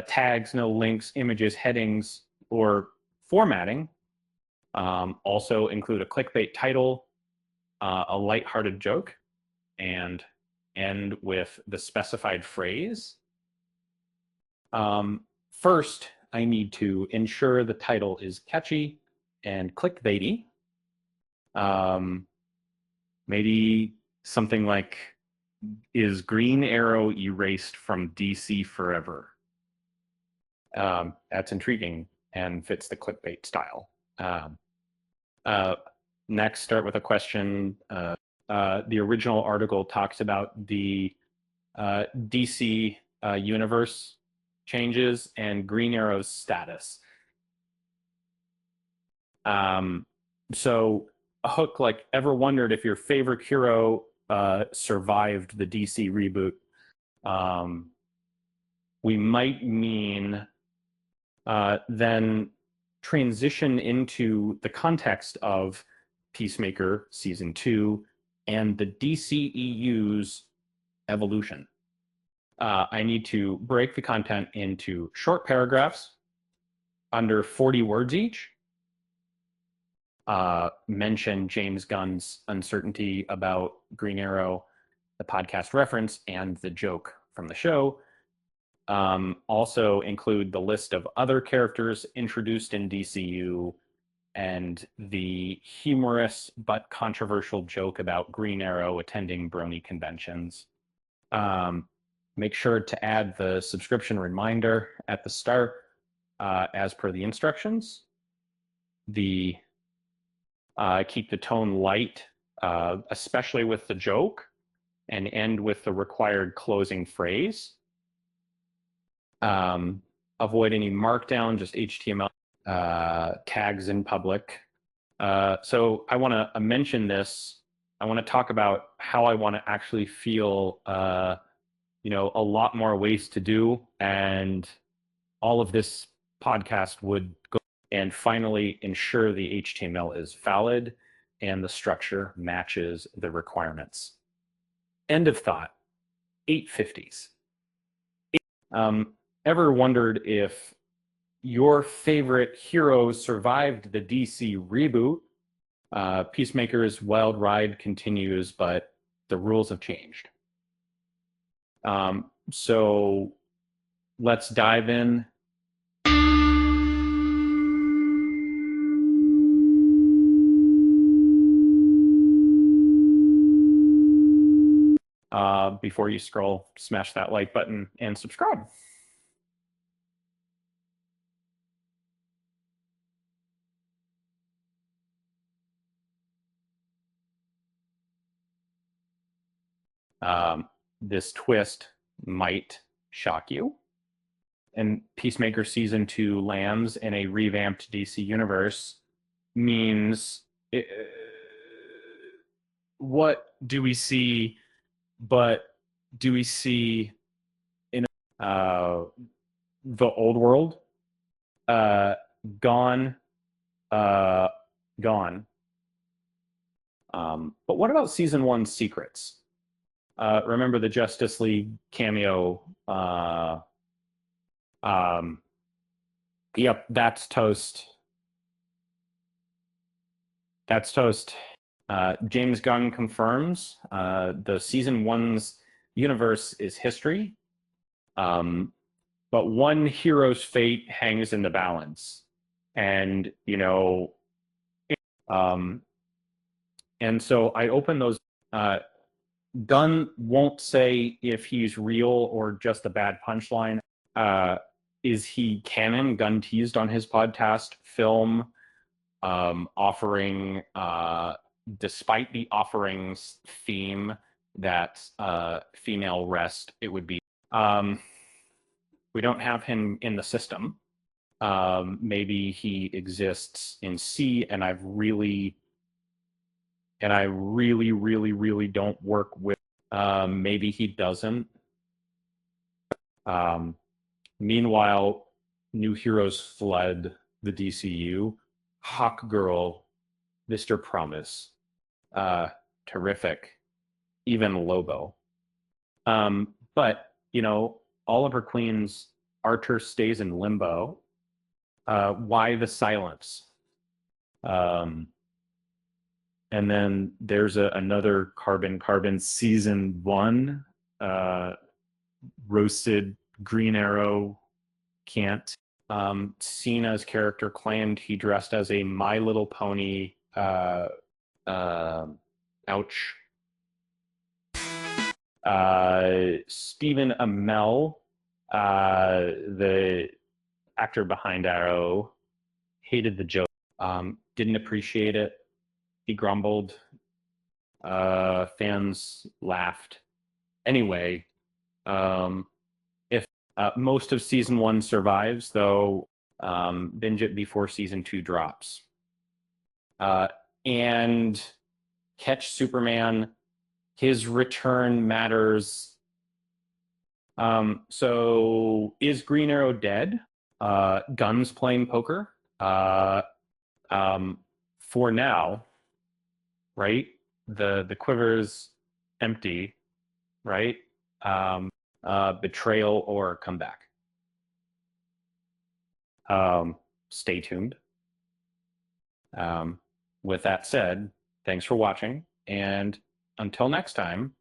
tags, no links, images, headings, or formatting. Also include a clickbait title, a lighthearted joke, and end with the specified phrase. First, I need to ensure the title is catchy and clickbaity. Maybe something like, is Green Arrow erased from DC forever? That's intriguing and fits the clickbait style. Next, start with a question. The original article talks about the DC universe changes and Green Arrow's status. So a hook like, ever wondered if your favorite hero survived the DC reboot? We might mean then transition into the context of Peacemaker Season 2 and the DCEU's evolution. I need to break the content into short paragraphs under 40 words each. Mention James Gunn's uncertainty about Green Arrow, the podcast reference, and the joke from the show. Also include the list of other characters introduced in DCU and the humorous but controversial joke about Green Arrow attending Brony conventions. Make sure to add the subscription reminder at the start as per the instructions. Keep the tone light, especially with the joke, and end with the required closing phrase. Avoid any markdown, just HTML tags in public. So I want to mention this. I want to talk about how I want to actually feel, a lot more ways to do, and all of this podcast would go. And finally, ensure the HTML is valid and the structure matches the requirements. End of thought. 850s. Ever wondered if your favorite hero survived the DC reboot? Peacemaker's wild ride continues, but the rules have changed. So let's dive in. Before you scroll, smash that like button and subscribe. This twist might shock you. And Peacemaker Season 2 lands in a revamped DC universe means what do we see? But do we see in the old world gone? Gone. But what about Season 1's secrets? Remember the Justice League cameo? Yep, that's toast. That's toast. James Gunn confirms the Season 1's universe is history, but one hero's fate hangs in the balance. And, and so I open those. Gunn won't say if he's real or just a bad punchline. Is he canon? Gunn teased on his podcast film, offering, despite the offerings theme that female rest, it would be. We don't have him in the system. Maybe he exists in C, and I really don't work with. Maybe he doesn't. Meanwhile, new heroes fled the DCU. Hawk Girl, Mr. Promise, terrific, even Lobo. But Oliver Queen's Archer stays in limbo. Why the silence? And then there's another Carbon season 1, roasted Green Arrow can't. Cena's character claimed he dressed as a My Little Pony. Ouch. Stephen Amell, the actor behind Arrow, hated the joke. Didn't appreciate it. He grumbled. Fans laughed. Anyway, if most of season 1 survives, though, binge it before season 2 drops. And catch Superman. His return matters. So is Green Arrow dead? Gunn's playing poker. For now, right? The quiver's empty, right? Betrayal or comeback. Stay tuned. With that said, thanks for watching, and until next time,